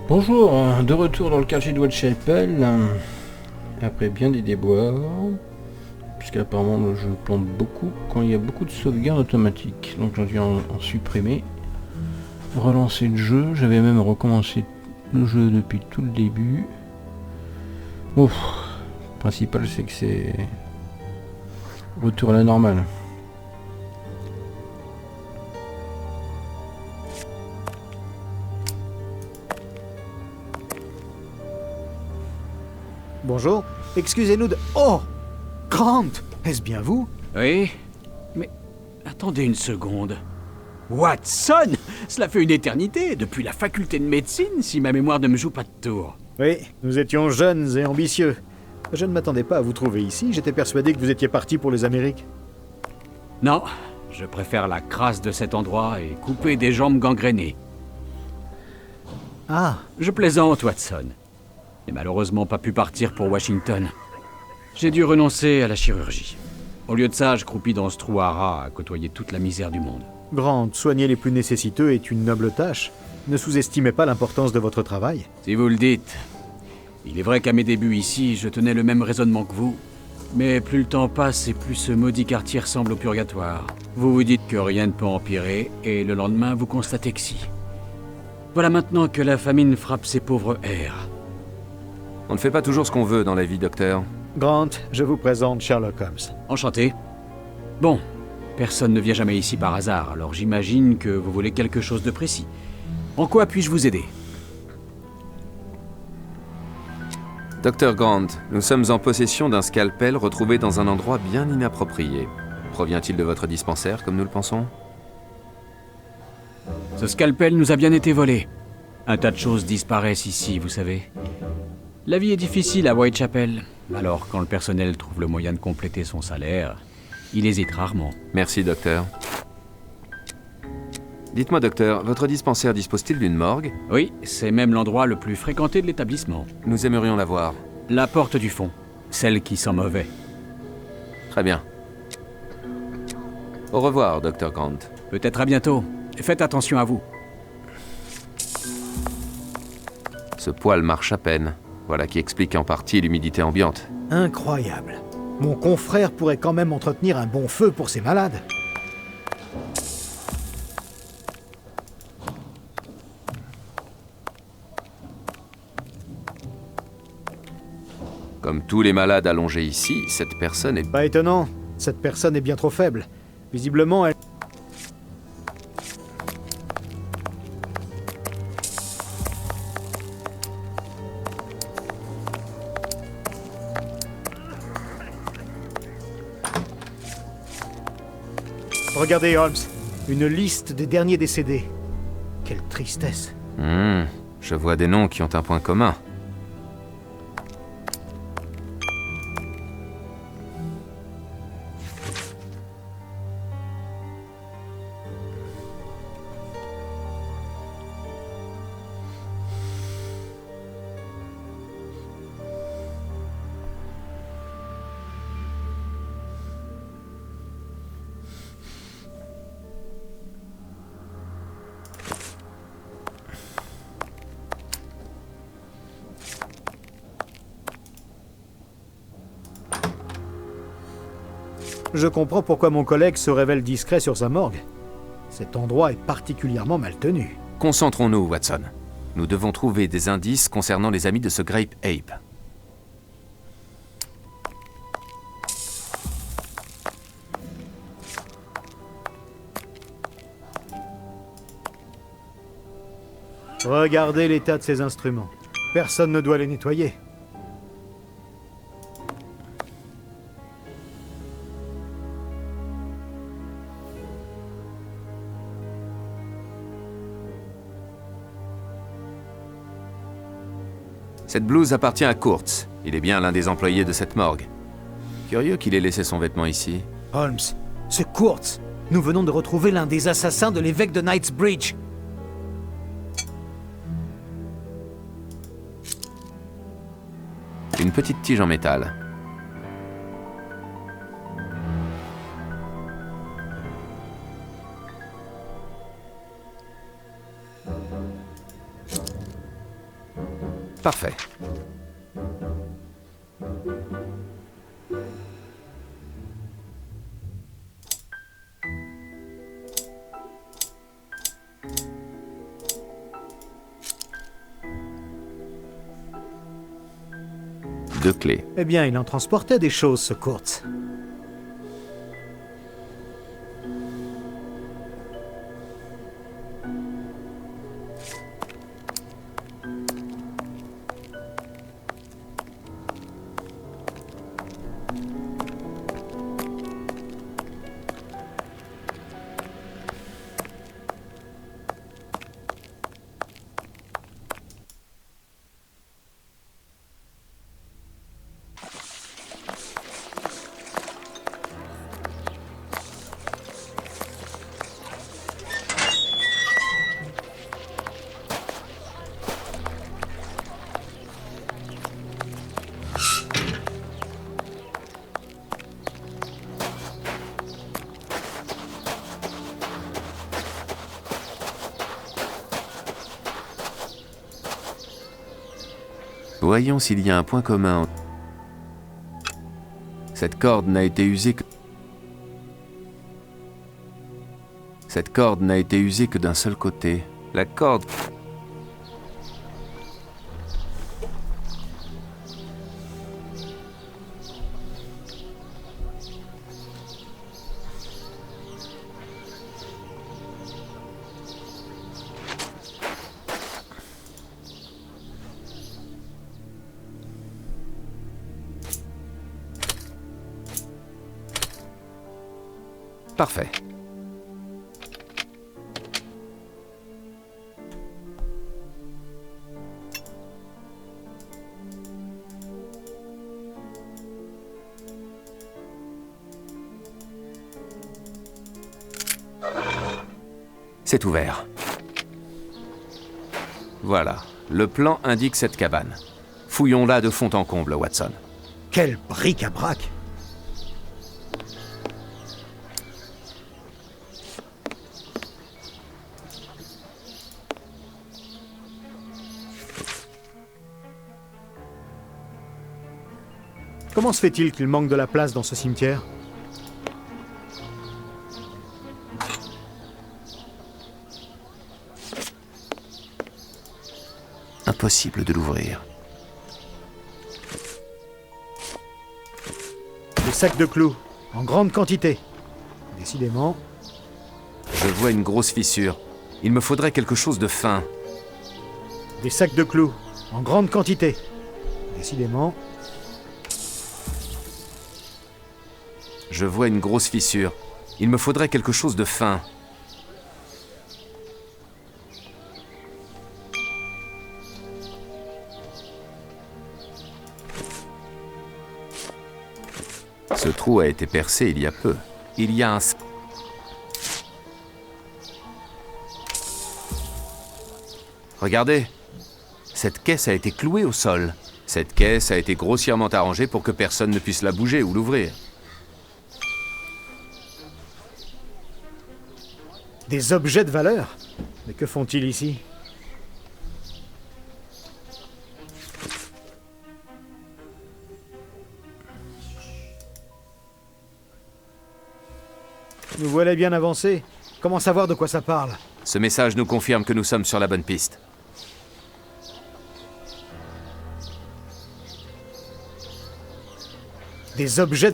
Bonjour, de retour dans le quartier de Whitechapel, après bien des déboires, puisqu'apparemment le jeu plante beaucoup quand il y a beaucoup de sauvegardes automatiques, donc j'ai dû en supprimer, relancer le jeu, j'avais même recommencé le jeu depuis tout le début. Ouf, le principal c'est que c'est retour à la normale. Bonjour, excusez-nous de... Oh Grant, est-ce bien vous? Oui, mais attendez une seconde. Watson! Cela fait une éternité, depuis la faculté de médecine, si ma mémoire ne me joue pas de tour. Oui, nous étions jeunes et ambitieux. Je ne m'attendais pas à vous trouver ici, j'étais persuadé que vous étiez parti pour les Amériques. Non, je préfère la crasse de cet endroit et couper des jambes gangrénées. Ah, Je plaisante, Watson. J'ai malheureusement pas pu partir pour Washington. J'ai dû renoncer à la chirurgie. Au lieu de ça, je croupis dans ce trou à rats à côtoyer toute la misère du monde. Grant, soigner les plus nécessiteux est une noble tâche. Ne sous-estimez pas l'importance de votre travail. Si vous le dites. Il est vrai qu'à mes débuts ici, je tenais le même raisonnement que vous. Mais plus le temps passe et plus ce maudit quartier ressemble au purgatoire. Vous vous dites que rien ne peut empirer, et le lendemain, vous constatez que si. Voilà maintenant que la famine frappe ces pauvres airs. On ne fait pas toujours ce qu'on veut dans la vie, docteur. Grant, je vous présente Sherlock Holmes. Enchanté. Bon, personne ne vient jamais ici par hasard, alors j'imagine que vous voulez quelque chose de précis. En quoi puis-je vous aider? Docteur Grant, nous sommes en possession d'un scalpel retrouvé dans un endroit bien inapproprié. Provient-il de votre dispensaire, comme nous le pensons? Ce scalpel nous a bien été volé. Un tas de choses disparaissent ici, vous savez. La vie est difficile à Whitechapel, alors quand le personnel trouve le moyen de compléter son salaire, il hésite rarement. Merci, docteur. Dites-moi, docteur, votre dispensaire dispose-t-il d'une morgue? Oui, c'est même l'endroit le plus fréquenté de l'établissement. Nous aimerions la voir. La porte du fond, celle qui sent mauvais. Très bien. Au revoir, docteur Grant. Peut-être à bientôt. Faites attention à vous. Ce poêle marche à peine. Voilà qui explique en partie l'humidité ambiante. Incroyable. Mon confrère pourrait quand même entretenir un bon feu pour ses malades. Comme tous les malades allongés ici, cette personne est... Pas étonnant, cette personne est bien trop faible. Visiblement, elle... Regardez, Holmes. Une liste des derniers décédés. Quelle tristesse. Je vois des noms qui ont un point commun. Je comprends pourquoi mon collègue se révèle discret sur sa morgue. Cet endroit est particulièrement mal tenu. Concentrons-nous, Watson. Nous devons trouver des indices concernant les amis de ce Grape Ape. Regardez l'état de ces instruments. Personne ne doit les nettoyer. Cette blouse appartient à Kurtz. Il est bien l'un des employés de cette morgue. Curieux qu'il ait laissé son vêtement ici. Holmes, c'est Kurtz. Nous venons de retrouver l'un des assassins de l'évêque de Knightsbridge. Une petite tige en métal. Parfait. Deux clés. Eh bien, il en transportait des choses, ce Kurtz. Voyons s'il y a un point commun. Cette corde n'a été usée que... Cette corde n'a été usée que d'un seul côté. La corde... Parfait. C'est ouvert. Voilà. Le plan indique cette cabane. Fouillons-la de fond en comble, Watson. Quel bric-à-brac! Comment se fait-il qu'il manque de la place dans ce cimetière? Impossible de l'ouvrir. Des sacs de clous, en grande quantité. Décidément. Je vois une grosse fissure. Il me faudrait quelque chose de fin. Des sacs de clous, en grande quantité. Décidément. Je vois une grosse fissure. Il me faudrait quelque chose de fin. Ce trou a été percé il y a peu. Il y a un... Regardez. Cette caisse a été clouée au sol. Cette caisse a été grossièrement arrangée pour que personne ne puisse la bouger ou l'ouvrir. Des objets de valeur? Mais que font-ils ici? Nous voilà bien avancés. Comment savoir de quoi ça parle? Ce message nous confirme que nous sommes sur la bonne piste. Des objets...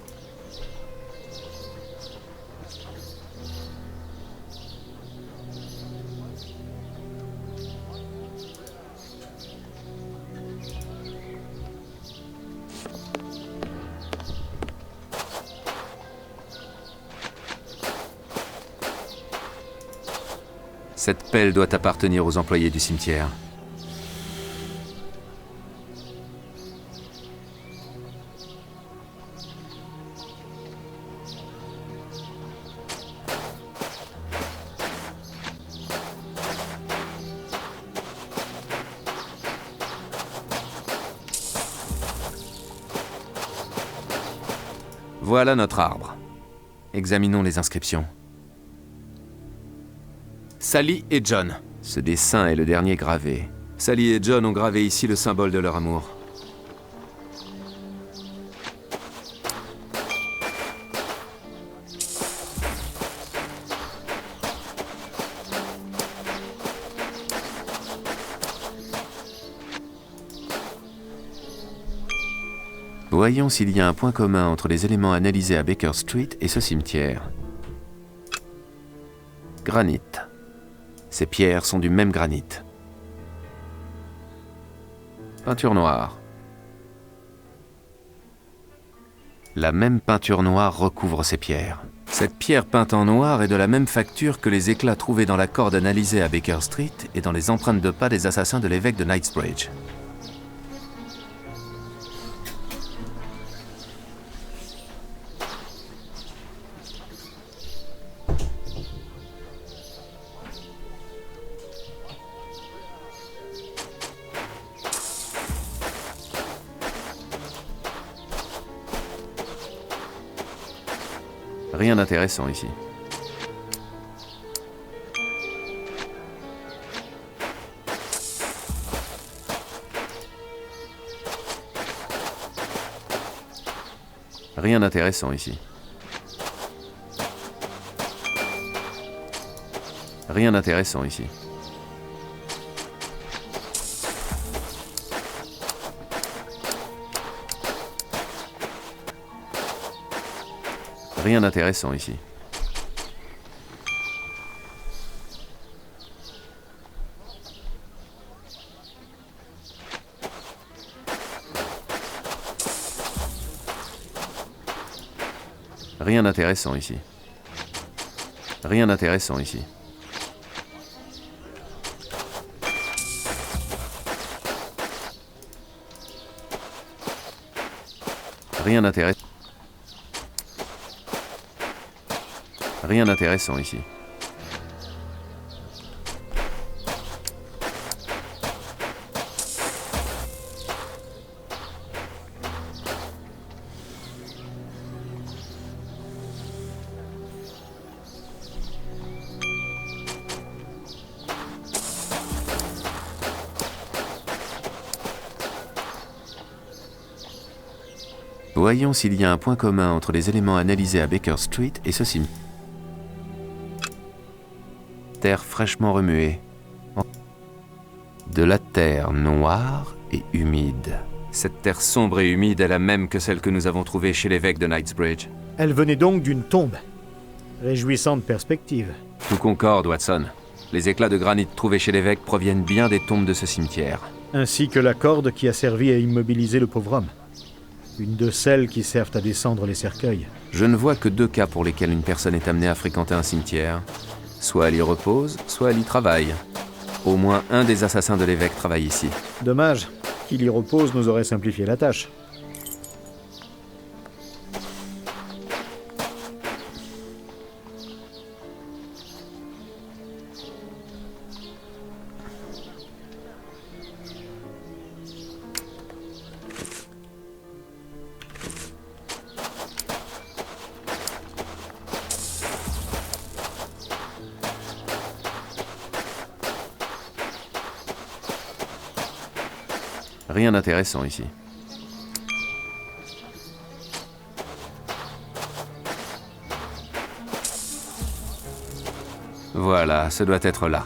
Cette pelle doit appartenir aux employés du cimetière. Voilà notre arbre. Examinons les inscriptions. Sally et John. Ce dessin est le dernier gravé. Sally et John ont gravé ici le symbole de leur amour. Voyons s'il y a un point commun entre les éléments analysés à Baker Street et ce cimetière. Granit. Ces pierres sont du même granit. Peinture noire. La même peinture noire recouvre ces pierres. Cette pierre peinte en noir est de la même facture que les éclats trouvés dans la corde analysée à Baker Street et dans les empreintes de pas des assassins de l'évêque de Knightsbridge. Rien d'intéressant ici. Rien d'intéressant ici. Rien d'intéressant ici. Rien d'intéressant ici. Rien d'intéressant ici. Rien d'intéressant ici. Rien d'intéressant. Rien d'intéressant ici. Voyons s'il y a un point commun entre les éléments analysés à Baker Street et ce cimetière. Terre fraîchement remuée. De la terre noire et humide. Cette terre sombre et humide est la même que celle que nous avons trouvée chez l'évêque de Knightsbridge. Elle venait donc d'une tombe. Réjouissante perspective. Tout concorde, Watson. Les éclats de granit trouvés chez l'évêque proviennent bien des tombes de ce cimetière. Ainsi que la corde qui a servi à immobiliser le pauvre homme. Une de celles qui servent à descendre les cercueils. Je ne vois que deux cas pour lesquels une personne est amenée à fréquenter un cimetière. Soit elle y repose, soit elle y travaille. Au moins un des assassins de l'évêque travaille ici. Dommage. Qu'il y repose nous aurait simplifié la tâche. Rien d'intéressant ici. Voilà, ce doit être là.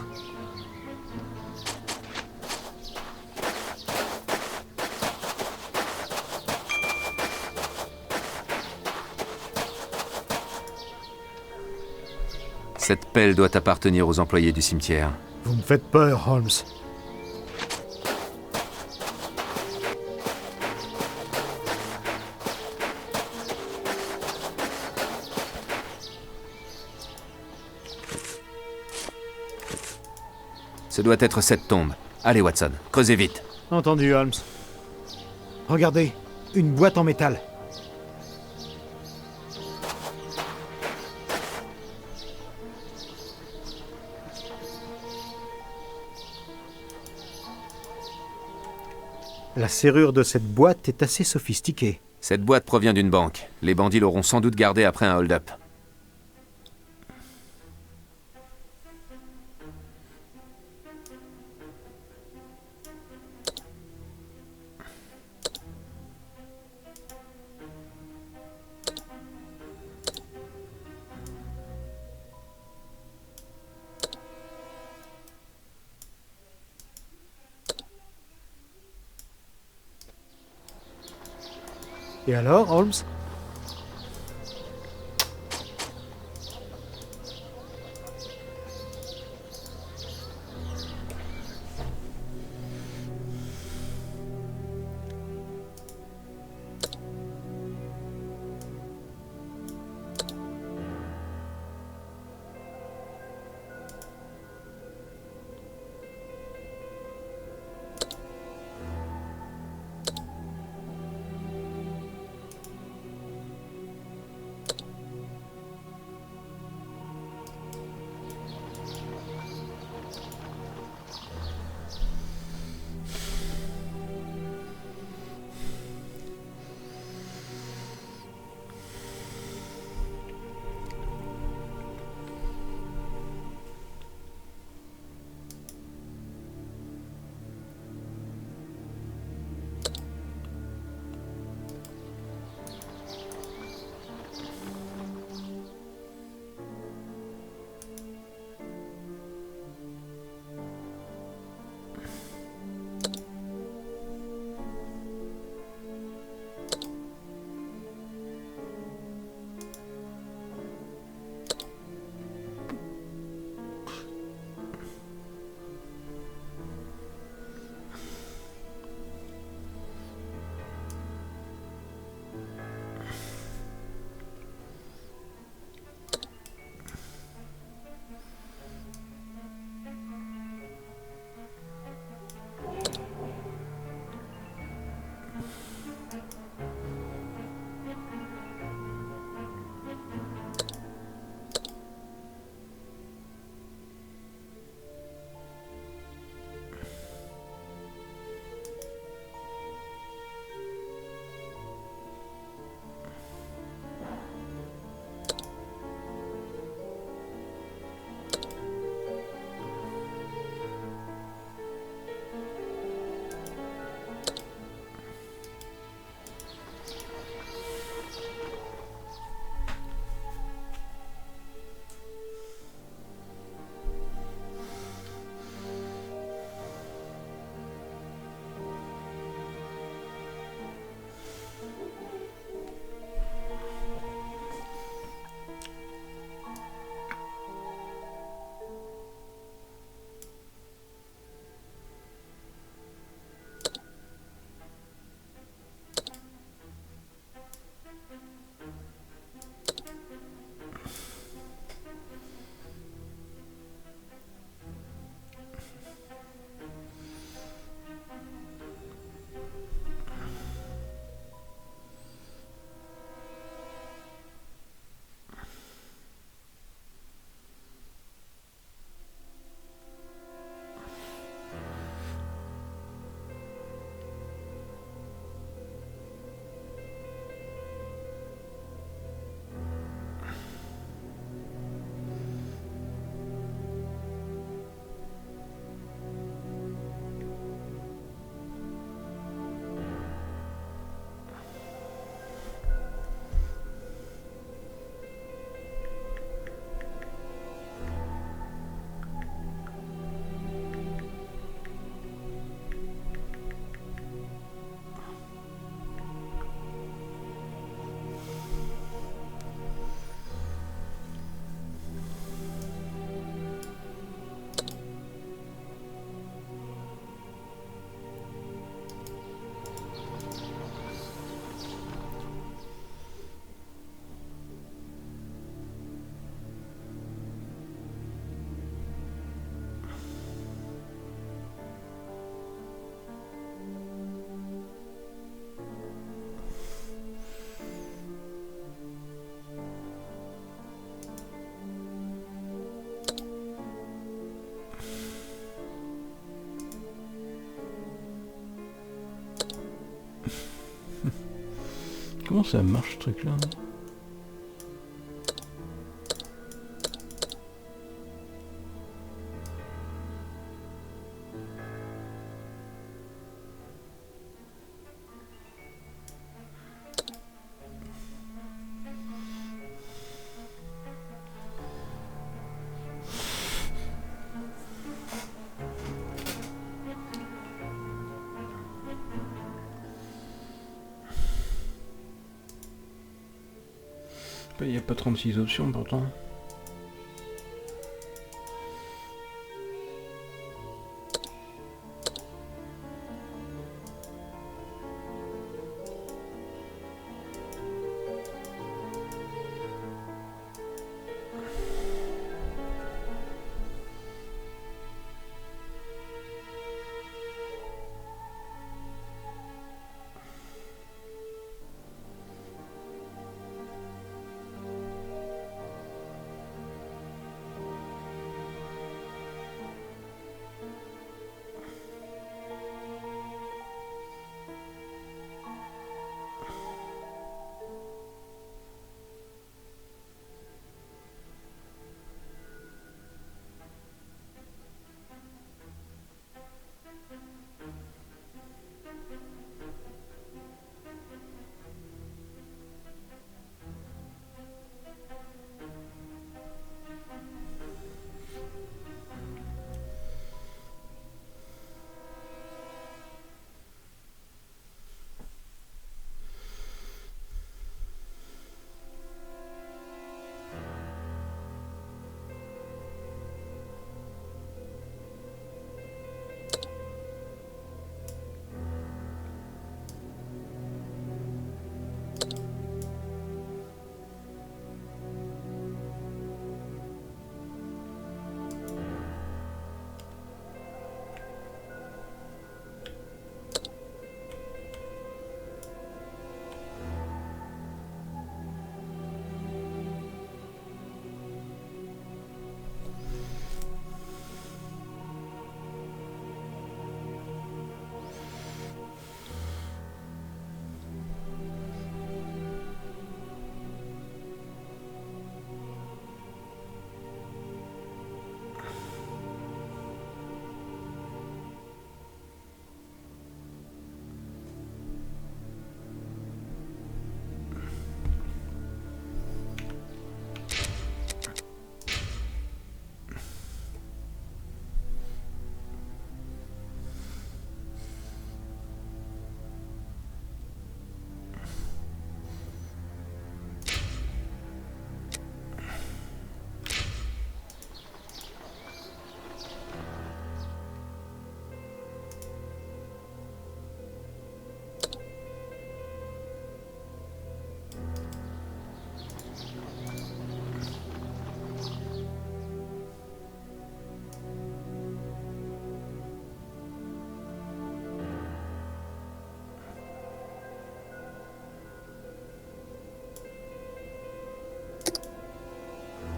Cette pelle doit appartenir aux employés du cimetière. Vous me faites peur, Holmes. Ce doit être cette tombe. Allez, Watson, creusez vite. Entendu, Holmes. Regardez, une boîte en métal. La serrure de cette boîte est assez sophistiquée. Cette boîte provient d'une banque. Les bandits l'auront sans doute gardée après un hold-up. Et alors, Holmes? Comment ça marche ce truc là? il n'y a pas 36 options pourtant.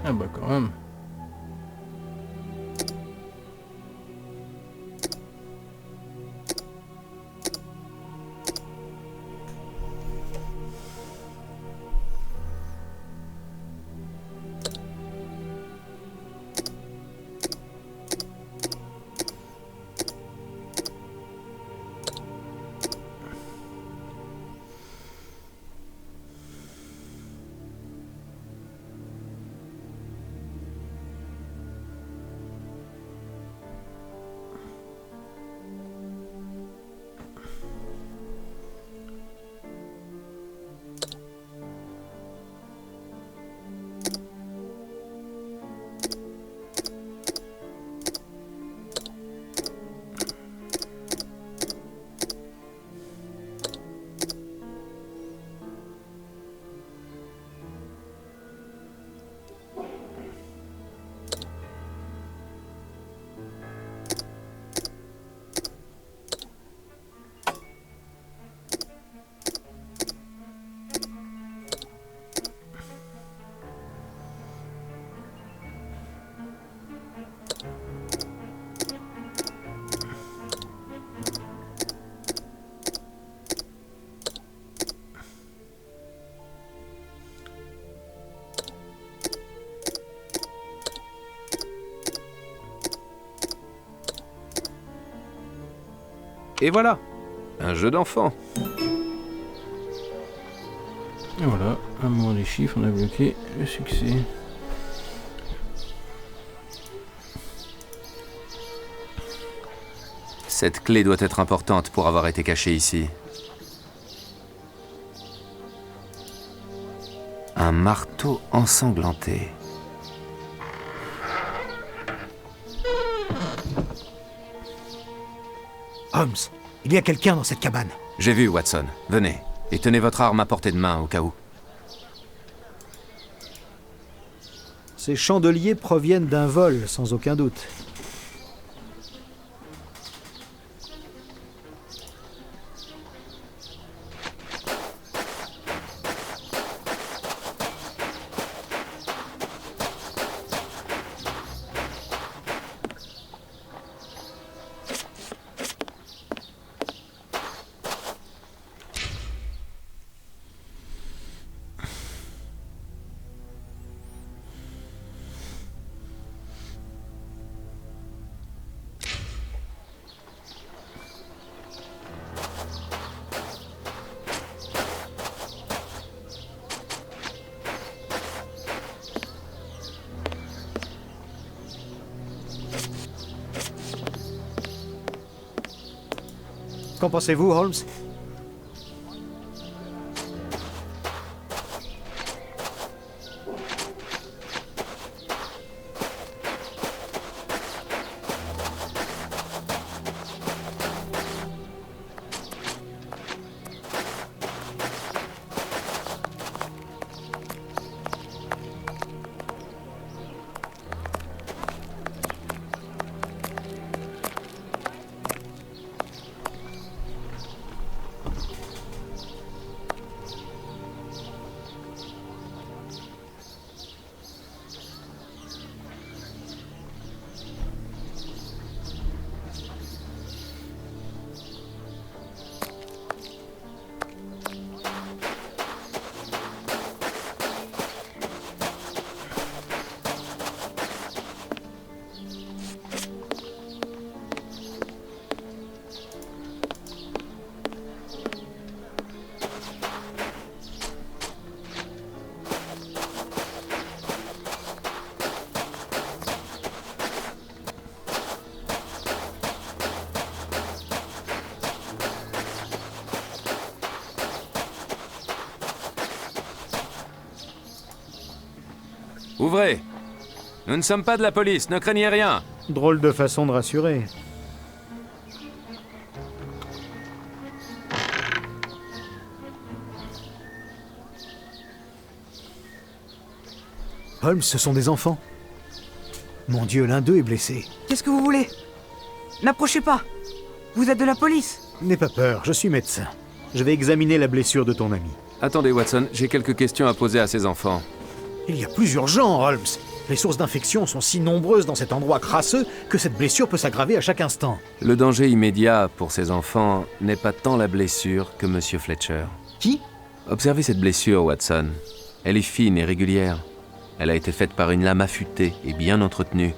Ah bah quand même. Et voilà, un jeu d'enfant. Et voilà, amour des chiffres, on a bloqué le succès. Cette clé doit être importante pour avoir été cachée ici. Un Un marteau ensanglanté. Holmes, il y a quelqu'un dans cette cabane. J'ai vu, Watson. Venez. Et tenez votre arme à portée de main, au cas où. Ces chandeliers proviennent d'un vol, sans aucun doute. Qu'en pensez-vous, Holmes? Ouvrez! Nous ne sommes pas de la police, ne craignez rien! Drôle de façon de rassurer. Holmes, ce sont des enfants. Mon Dieu, l'un d'eux est blessé. Qu'est-ce que vous voulez? N'approchez pas! Vous êtes de la police! N'aie pas peur, je suis médecin. Je vais examiner la blessure de ton ami. Attendez, Watson, j'ai quelques questions à poser à ces enfants. Il y a plus urgent, Holmes. Les sources d'infection sont si nombreuses dans cet endroit crasseux que cette blessure peut s'aggraver à chaque instant. Le danger immédiat pour ces enfants n'est pas tant la blessure que Monsieur Fletcher. Qui? Observez cette blessure, Watson. Elle est fine et régulière. Elle a été faite par une lame affûtée et bien entretenue.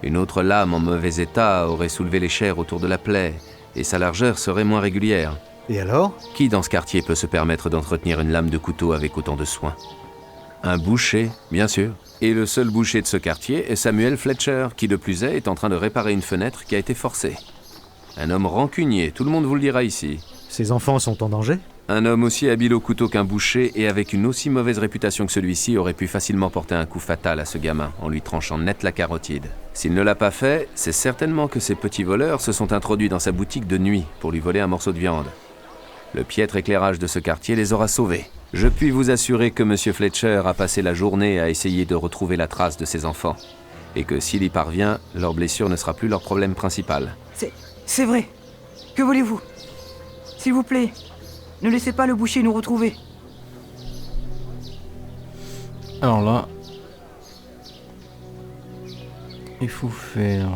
Une autre lame en mauvais état aurait soulevé les chairs autour de la plaie, et sa largeur serait moins régulière. Et alors? Qui dans ce quartier peut se permettre d'entretenir une lame de couteau avec autant de soin? Un boucher, bien sûr. Et le seul boucher de ce quartier est Samuel Fletcher, qui de plus est en train de réparer une fenêtre qui a été forcée. Un homme rancunier, tout le monde vous le dira ici. Ces enfants sont en danger? Un homme aussi habile au couteau qu'un boucher et avec une aussi mauvaise réputation que celui-ci aurait pu facilement porter un coup fatal à ce gamin en lui tranchant net la carotide. S'il ne l'a pas fait, c'est certainement que ces petits voleurs se sont introduits dans sa boutique de nuit pour lui voler un morceau de viande. Le piètre éclairage de ce quartier les aura sauvés. Je puis vous assurer que M. Fletcher a passé la journée à essayer de retrouver la trace de ses enfants. Et que s'il y parvient, leur blessure ne sera plus leur problème principal. C'est vrai. Que voulez-vous? S'il vous plaît, ne laissez pas le boucher nous retrouver. Alors là, il faut faire...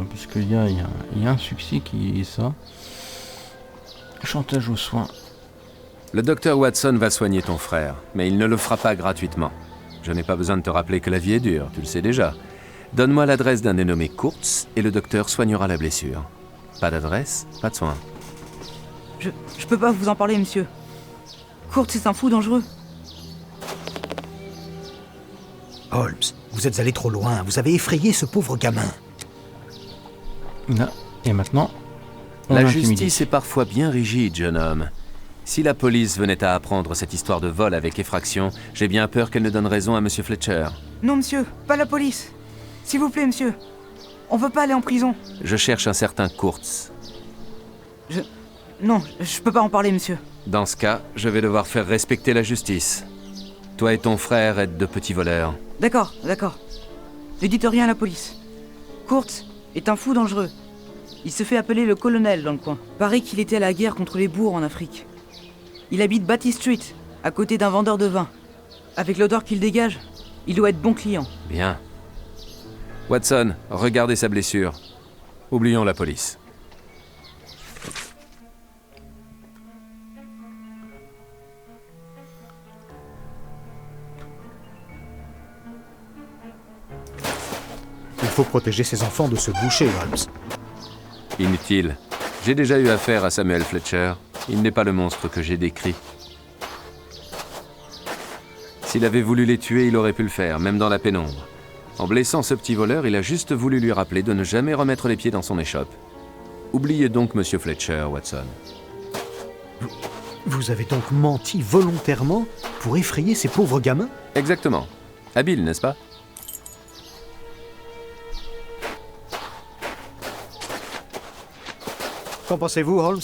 parce qu'il y a un succès qui est ça. Chantage aux soins. Le docteur Watson va soigner ton frère, mais il ne le fera pas gratuitement. Je n'ai pas besoin de te rappeler que la vie est dure, tu le sais déjà. Donne-moi l'adresse d'un dénommé Kurtz et le docteur soignera la blessure. Pas d'adresse, pas de soins. Je peux pas vous en parler, monsieur. Kurt, c'est un fou dangereux. Holmes, vous êtes allé trop loin. Vous avez effrayé ce pauvre gamin. Là, et maintenant, on La l'intimide. justice est parfois bien rigide, jeune homme. Si la police venait à apprendre cette histoire de vol avec effraction, j'ai bien peur qu'elle ne donne raison à Monsieur Fletcher. Non, monsieur, pas la police. S'il vous plaît, monsieur. On veut pas aller en prison. Je cherche un certain Kurtz. Non, je peux pas en parler, monsieur. Dans ce cas, je vais devoir faire respecter la justice. Toi et ton frère êtes de petits voleurs. D'accord. Ne dites rien à la police. Kurtz est un fou dangereux. Il se fait appeler le colonel dans le coin. Paraît qu'il était à la guerre contre les bourgs en Afrique. Il habite Batty Street, à côté d'un vendeur de vin. Avec l'odeur qu'il dégage, il doit être bon client. Bien. Watson, regardez sa blessure. Oublions la police. Il faut protéger ces enfants de ce boucher, Holmes. Inutile. J'ai déjà eu affaire à Samuel Fletcher. Il n'est pas le monstre que j'ai décrit. S'il avait voulu les tuer, il aurait pu le faire, même dans la pénombre. En blessant ce petit voleur, il a juste voulu lui rappeler de ne jamais remettre les pieds dans son échoppe. Oubliez donc Monsieur Fletcher, Watson. Vous avez donc menti volontairement pour effrayer ces pauvres gamins? Exactement. Habile, n'est-ce pas? Qu'en pensez-vous, Holmes?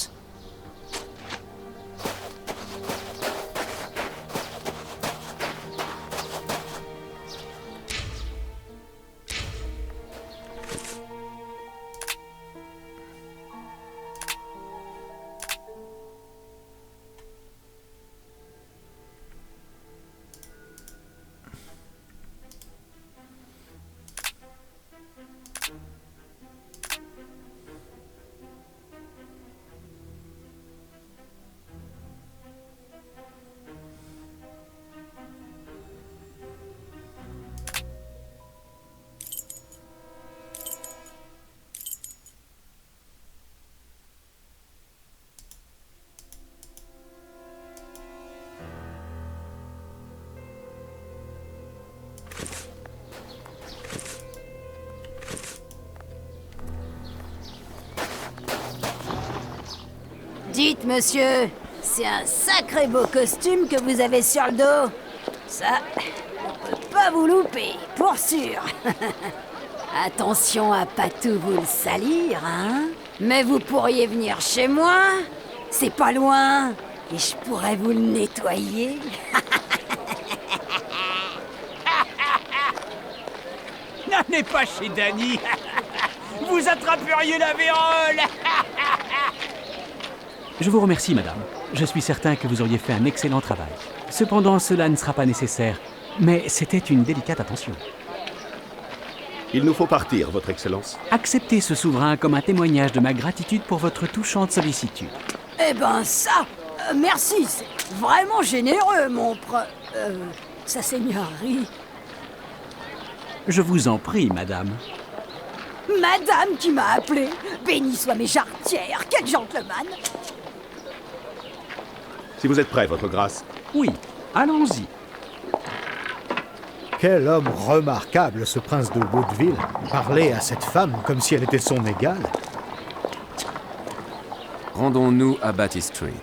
Dites, monsieur, c'est un sacré beau costume que vous avez sur le dos. Ça, on peut pas vous louper, pour sûr. Attention à pas tout vous le salir, hein. Mais vous pourriez venir chez moi, c'est pas loin, et je pourrais vous le nettoyer. N'allez pas chez Danny. Vous attraperiez la vérole. Je vous remercie, madame. Je suis certain que vous auriez fait un excellent travail. Cependant, cela ne sera pas nécessaire. Mais c'était une délicate attention. Il nous faut partir, Votre Excellence. Acceptez ce souverain comme un témoignage de ma gratitude pour votre touchante sollicitude. Eh ben ça, merci, c'est vraiment généreux, sa seigneurie. Je vous en prie, madame. Madame qui m'a appelé, béni soient mes jarretières, quel gentleman. Si vous êtes prêt, Votre Grâce. Oui, allons-y. Quel homme remarquable, ce prince de Woodville. Parler à cette femme comme si elle était son égale. Rendons-nous à Batty Street.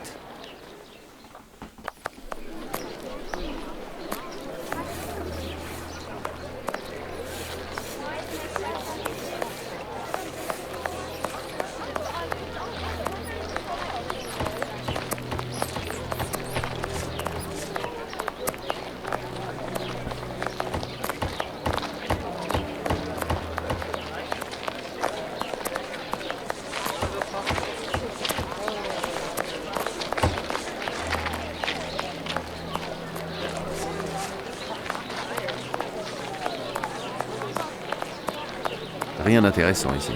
Rien d'intéressant ici.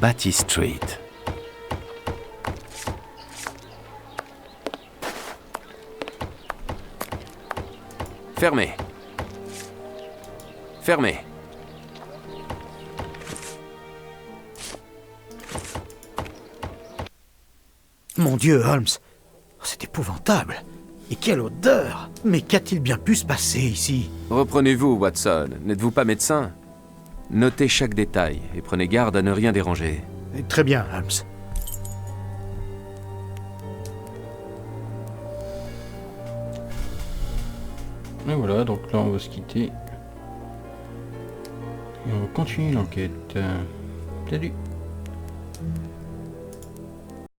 Batty Street. Fermé. Fermé. Mon Dieu, Holmes, c'est épouvantable. Et quelle odeur! Mais qu'a-t-il bien pu se passer ici? Reprenez-vous, Watson. N'êtes-vous pas médecin? Notez chaque détail et prenez garde à ne rien déranger. Très bien, Holmes. Et voilà, donc là on va se quitter. Et on continue l'enquête. Salut.